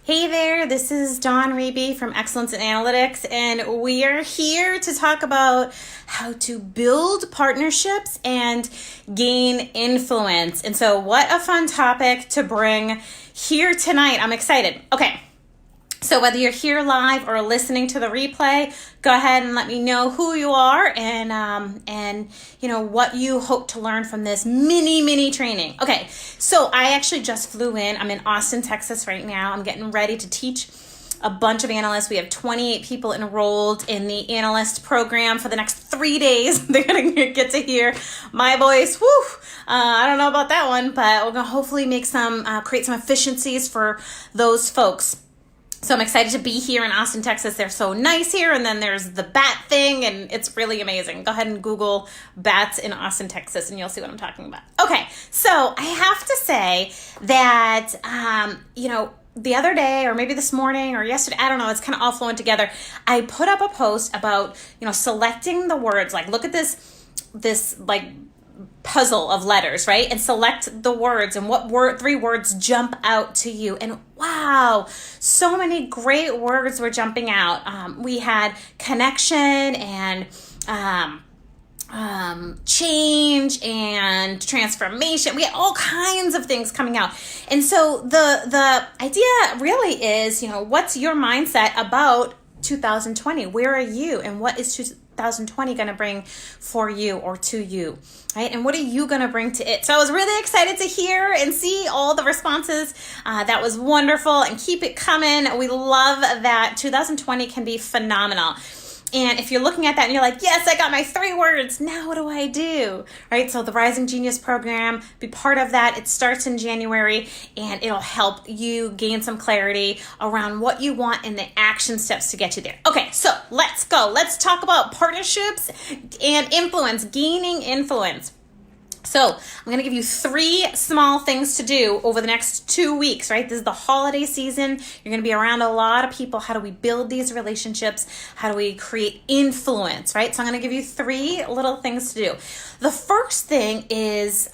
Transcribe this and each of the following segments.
Hey there, this is Dawn Reby from Excellence in Analytics, and we are here to talk about how to build partnerships and gain influence. And so, what a fun topic to bring here tonight. I'm excited. Okay. So whether you're here live or listening to the replay, go ahead and let me know who you are and you know what you hope to learn from this mini training. Okay, so I actually just flew in. I'm in Austin, Texas right now. I'm getting ready to teach a bunch of analysts. We have 28 people enrolled in the analyst program for the next 3 days. They're going to get to hear my voice. Woo! I don't know about that one, but we're going to hopefully make create some efficiencies for those folks. So I'm excited to be here in Austin, Texas. They're so nice here. And then there's the bat thing, and it's really amazing. Go ahead and Google bats in Austin, Texas, and you'll see what I'm talking about. Okay, so I have to say that, the other day, or maybe this morning or yesterday, I don't know, it's kind of all flowing together. I put up a post about, selecting the words. Like, look at this puzzle of letters, right? And select the words and what three words jump out to you. And wow, so many great words were jumping out. We had connection and change and transformation. We had all kinds of things coming out. And so the idea really is, what's your mindset about 2020? Where are you, and what is 2020 going to bring for you or to you, right? And what are you going to bring to it? So I was really excited to hear and see all the responses. That was wonderful, and keep it coming. We love that 2020 can be phenomenal. And if you're looking at that and you're like, yes, I got my 3 words, now what do I do? Right? So the Rising Genius program, be part of that. It starts in January, and it'll help you gain some clarity around what you want and the action steps to get you there. Okay, so let's go. Let's talk about partnerships and influence, gaining influence. So I'm going to give you 3 small things to do over the next 2 weeks, right? This is the holiday season. You're going to be around a lot of people. How do we build these relationships? How do we create influence, right? So I'm going to give you 3 little things to do. The first thing is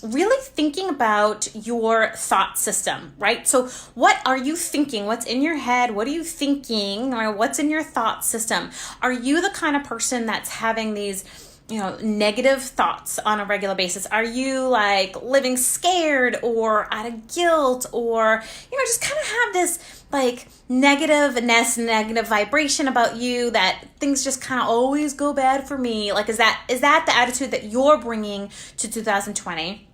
really thinking about your thought system, right? So what are you thinking? What's in your head? What are you thinking? Or what's in your thought system? Are you the kind of person that's having these negative thoughts on a regular basis? Are you like living scared or out of guilt, or, just kind of have this like negativeness, negative vibration about you, that things just kind of always go bad for me? Like, is that the attitude that you're bringing to 2020?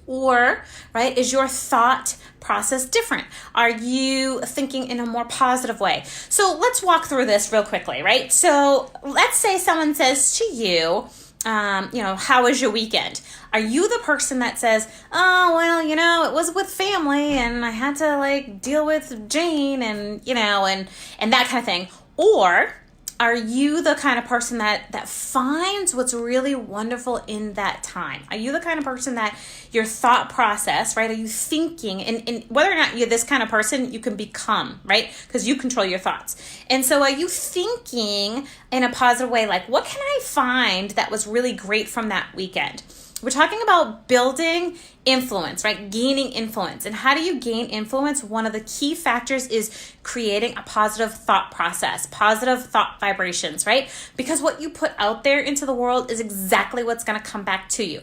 Or, right, is your thought process different? Are you thinking in a more positive way? So let's walk through this real quickly, right? So let's say someone says to you, how was your weekend? Are you the person that says, oh, well, it was with family and I had to deal with Jane and that kind of thing? Or are you the kind of person that finds what's really wonderful in that time? Are you the kind of person that your thought process, right? Are you thinking, and whether or not you're this kind of person, you can become, right? Because you control your thoughts. And so are you thinking in a positive way, like, what can I find that was really great from that weekend? We're talking about building influence, right? Gaining influence. And how do you gain influence? One of the key factors is creating a positive thought process, positive thought vibrations, right? Because what you put out there into the world is exactly what's going to come back to you.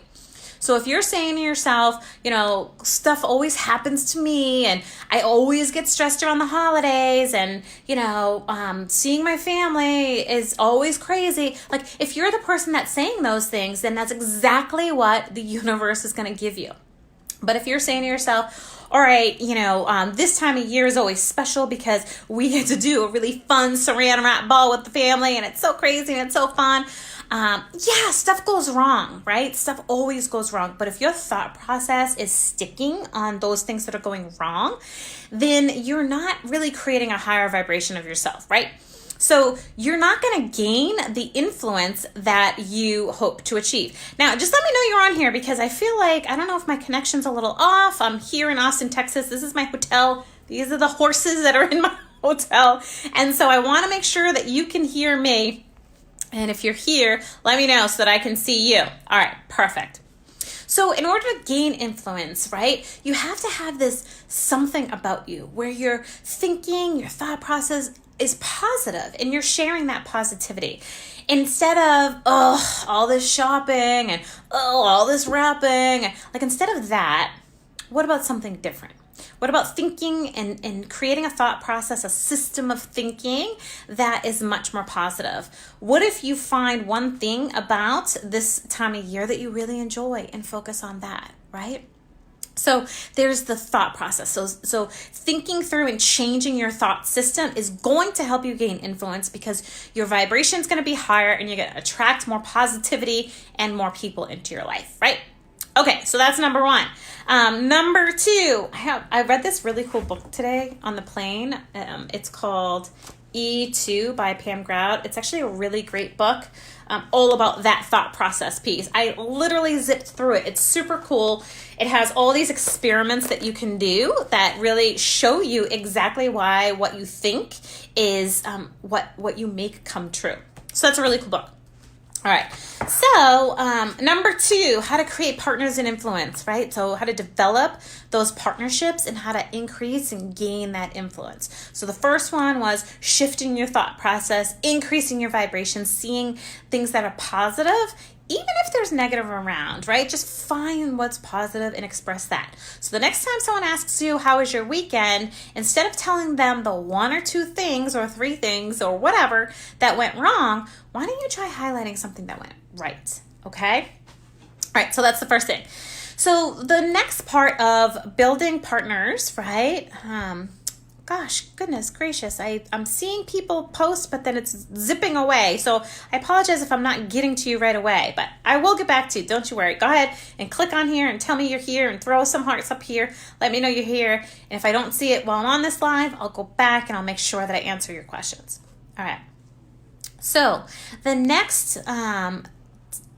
So if you're saying to yourself, stuff always happens to me, and I always get stressed around the holidays, and, seeing my family is always crazy. Like, if you're the person that's saying those things, then that's exactly what the universe is going to give you. But if you're saying to yourself, all right, this time of year is always special because we get to do a really fun saran wrap ball with the family, and it's so crazy and it's so fun. Stuff goes wrong, right? Stuff always goes wrong. But if your thought process is sticking on those things that are going wrong, then you're not really creating a higher vibration of yourself, right? So you're not going to gain the influence that you hope to achieve. Now, just let me know you're on here, because I feel like, I don't know if my connection's a little off. I'm here in Austin, Texas. This is my hotel. These are the horses that are in my hotel. And so I want to make sure that you can hear me. And if you're here, let me know so that I can see you. All right, perfect. So in order to gain influence, right, you have to have this something about you where your thinking, your thought process is positive and you're sharing that positivity. Instead of, oh, all this shopping and oh, all this wrapping, like instead of that, what about something different? What about thinking and creating a thought process, a system of thinking that is much more positive? What if you find one thing about this time of year that you really enjoy and focus on that, right? So there's the thought process. So thinking through and changing your thought system is going to help you gain influence because your vibration is going to be higher and you're going to attract more positivity and more people into your life, right? Okay, so that's number one. Number two, I read this really cool book today on the plane. It's called E2 by Pam Grout. It's actually a really great book, all about that thought process piece. I literally zipped through it. It's super cool. It has all these experiments that you can do that really show you exactly why what you think is what you make come true. So that's a really cool book. All right. So number two, how to create partners and influence, right? So how to develop those partnerships and how to increase and gain that influence. So the first one was shifting your thought process, increasing your vibration, seeing things that are positive, even if there's negative around, right? Just find what's positive and express that. So the next time someone asks you, how was your weekend? Instead of telling them the one or two things or three things or whatever that went wrong, why don't you try highlighting something that went right, okay? All right, so that's the first thing. So the next part of building partners, right? Gosh, goodness gracious. I'm seeing people post, but then it's zipping away. So I apologize if I'm not getting to you right away, but I will get back to you. Don't you worry. Go ahead and click on here and tell me you're here and throw some hearts up here. Let me know you're here. And if I don't see it while I'm on this live, I'll go back and I'll make sure that I answer your questions. All right. So the next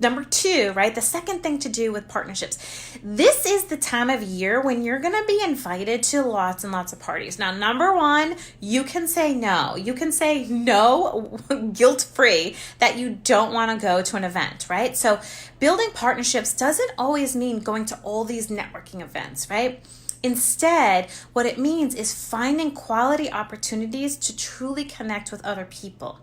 number two, right? The second thing to do with partnerships. This is the time of year when you're going to be invited to lots and lots of parties. Now, number one, you can say no. You can say no guilt-free that you don't want to go to an event, right? So building partnerships doesn't always mean going to all these networking events, right? Instead, what it means is finding quality opportunities to truly connect with other people.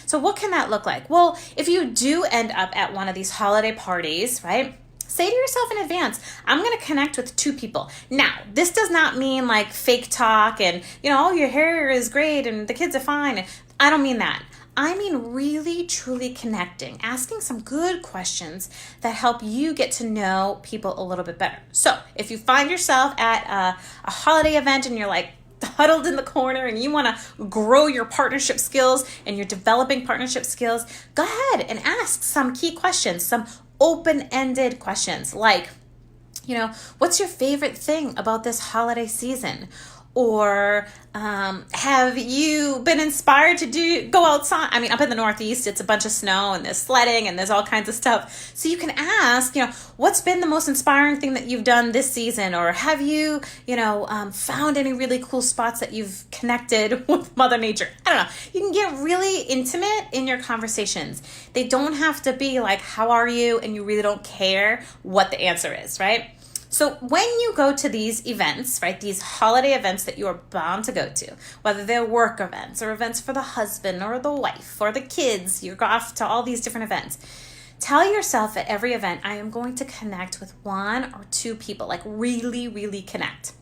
So what can that look like? Well, if you do end up at one of these holiday parties, right? Say to yourself in advance, I'm going to connect with two people. Now, this does not mean like fake talk and, oh, your hair is great and the kids are fine. I don't mean that. I mean really, truly connecting, asking some good questions that help you get to know people a little bit better. So if you find yourself at a holiday event and you're like huddled in the corner and you want to grow your partnership skills and you're developing partnership skills, go ahead and ask some key questions, some open-ended questions like, what's your favorite thing about this holiday season? Or have you been inspired to go outside? I mean, up in the Northeast, it's a bunch of snow and there's sledding and there's all kinds of stuff. So you can ask, what's been the most inspiring thing that you've done this season? Or have you, found any really cool spots that you've connected with Mother Nature? I don't know. You can get really intimate in your conversations. They don't have to be like, how are you? And you really don't care what the answer is, right? So when you go to these events, right, these holiday events that you are bound to go to, whether they're work events or events for the husband or the wife or the kids, you go off to all these different events. Tell yourself at every event, I am going to connect with one or two people, like really, really connect.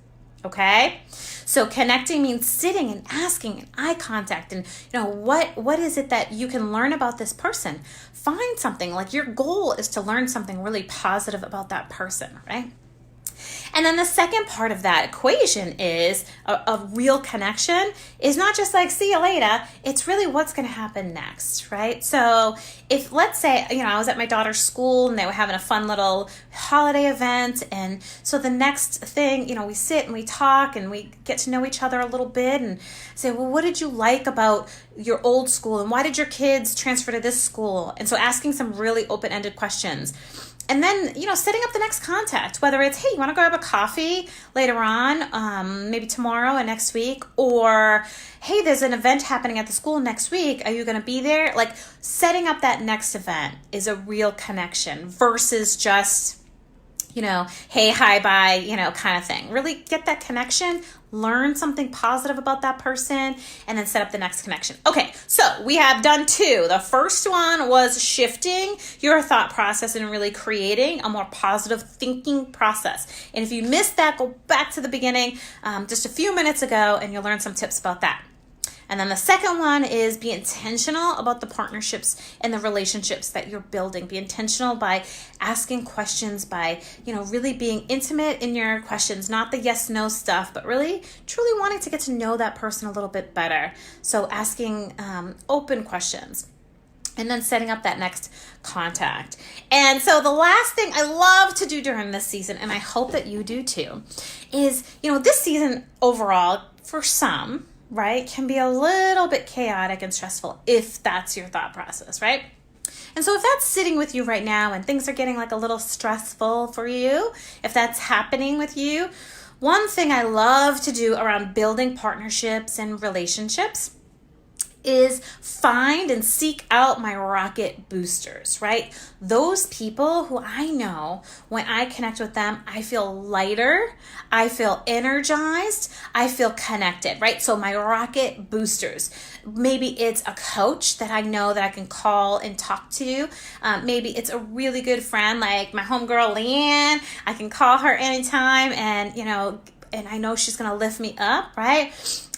Okay? So connecting means sitting and asking and eye contact and, what is it that you can learn about this person? Find something, like your goal is to learn something really positive about that person, right? And then the second part of that equation is a real connection is not just like, see you later. It's really what's going to happen next, right? So if, let's say, I was at my daughter's school and they were having a fun little holiday event. And so the next thing, we sit and we talk and we get to know each other a little bit and say, well, what did you like about your old school? And why did your kids transfer to this school? And so asking some really open-ended questions. And then, setting up the next contact, whether it's, hey, you want to grab a coffee later on, maybe tomorrow and next week, or, hey, there's an event happening at the school next week. Are you going to be there? Like setting up that next event is a real connection versus just, hey, hi, bye, kind of thing. Really get that connection, learn something positive about that person, and then set up the next connection. Okay, so we have done 2. The first one was shifting your thought process and really creating a more positive thinking process. And if you missed that, go back to the beginning just a few minutes ago, and you'll learn some tips about that. And then the second one is be intentional about the partnerships and the relationships that you're building. Be intentional by asking questions, by, really being intimate in your questions, not the yes, no stuff, but really, truly wanting to get to know that person a little bit better. So asking open questions. And then setting up that next contact. And so the last thing I love to do during this season, and I hope that you do too, is, this season overall, for some, right, can be a little bit chaotic and stressful if that's your thought process, right? And so if that's sitting with you right now and things are getting like a little stressful for you, if that's happening with you, one thing I love to do around building partnerships and relationships is find and seek out my rocket boosters, right? Those people who I know when I connect with them, I feel lighter, I feel energized, I feel connected, right? So my rocket boosters, maybe it's a coach that I know that I can call and talk to. Maybe it's a really good friend like my homegirl Leanne. I can call her anytime and I know she's going to lift me up, right?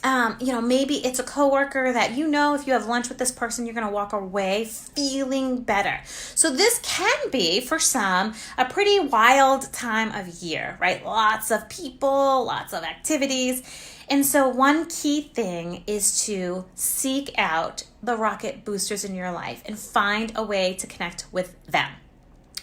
Maybe it's a coworker that if you have lunch with this person, you're going to walk away feeling better. So this can be, for some, a pretty wild time of year, right? Lots of people, lots of activities. And so one key thing is to seek out the rocket boosters in your life and find a way to connect with them.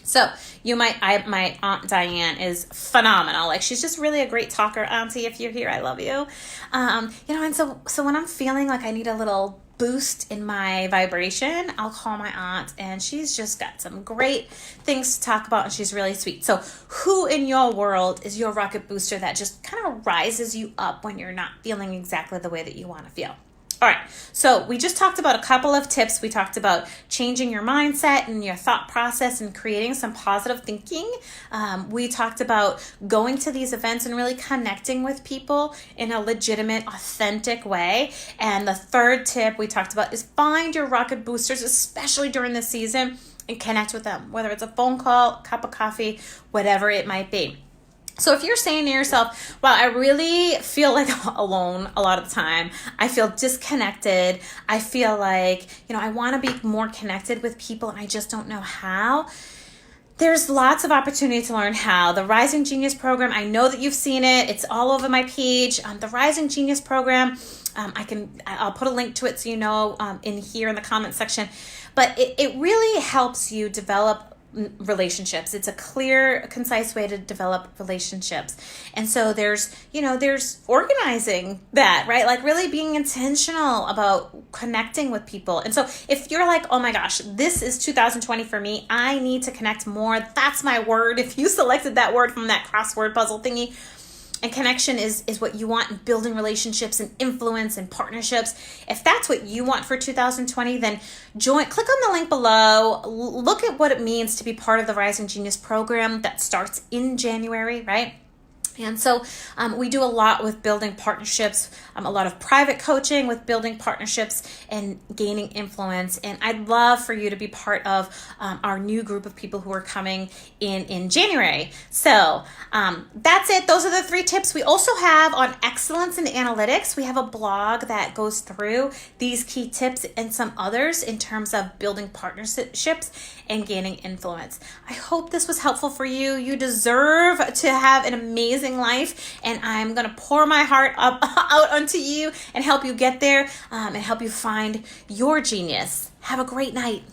So my Aunt Diane is phenomenal. Like, she's just really a great talker. Auntie, if you're here, I love you. And so when I'm feeling like I need a little boost in my vibration, I'll call my aunt, and she's just got some great things to talk about, and she's really sweet. So who in your world is your rocket booster that just kind of rises you up when you're not feeling exactly the way that you want to feel? All right, so we just talked about a couple of tips. We talked about changing your mindset and your thought process and creating some positive thinking. We talked about going to these events and really connecting with people in a legitimate, authentic way. And the third tip we talked about is find your rocket boosters, especially during the season, and connect with them, whether it's a phone call, a cup of coffee, whatever it might be. So if you're saying to yourself, wow, I really feel like I'm alone a lot of the time. I feel disconnected. I feel like, I want to be more connected with people and I just don't know how. There's lots of opportunity to learn how. The Rising Genius program, I know that you've seen it. It's all over my page. The Rising Genius program, I'll put a link to it so in here in the comment section. But it really helps you develop relationships. It's a clear, concise way to develop relationships. And so there's organizing that, right? Like really being intentional about connecting with people. And so if you're like, oh my gosh, this is 2020 for me, I need to connect more. That's my word. If you selected that word from that crossword puzzle thingy, and connection is what you want in building relationships and influence and partnerships. If that's what you want for 2020, then click on the link below. Look at what it means to be part of the Rising Genius program that starts in January, right? And so we do a lot with building partnerships, a lot of private coaching with building partnerships and gaining influence. And I'd love for you to be part of our new group of people who are coming in January. So that's it. Those are the 3 tips. We also have on excellence in analytics, we have a blog that goes through these key tips and some others in terms of building partnerships and gaining influence. I hope this was helpful for you. You deserve to have an amazing life, and I'm going to pour my heart out onto you and help you get there and help you find your genius. Have a great night.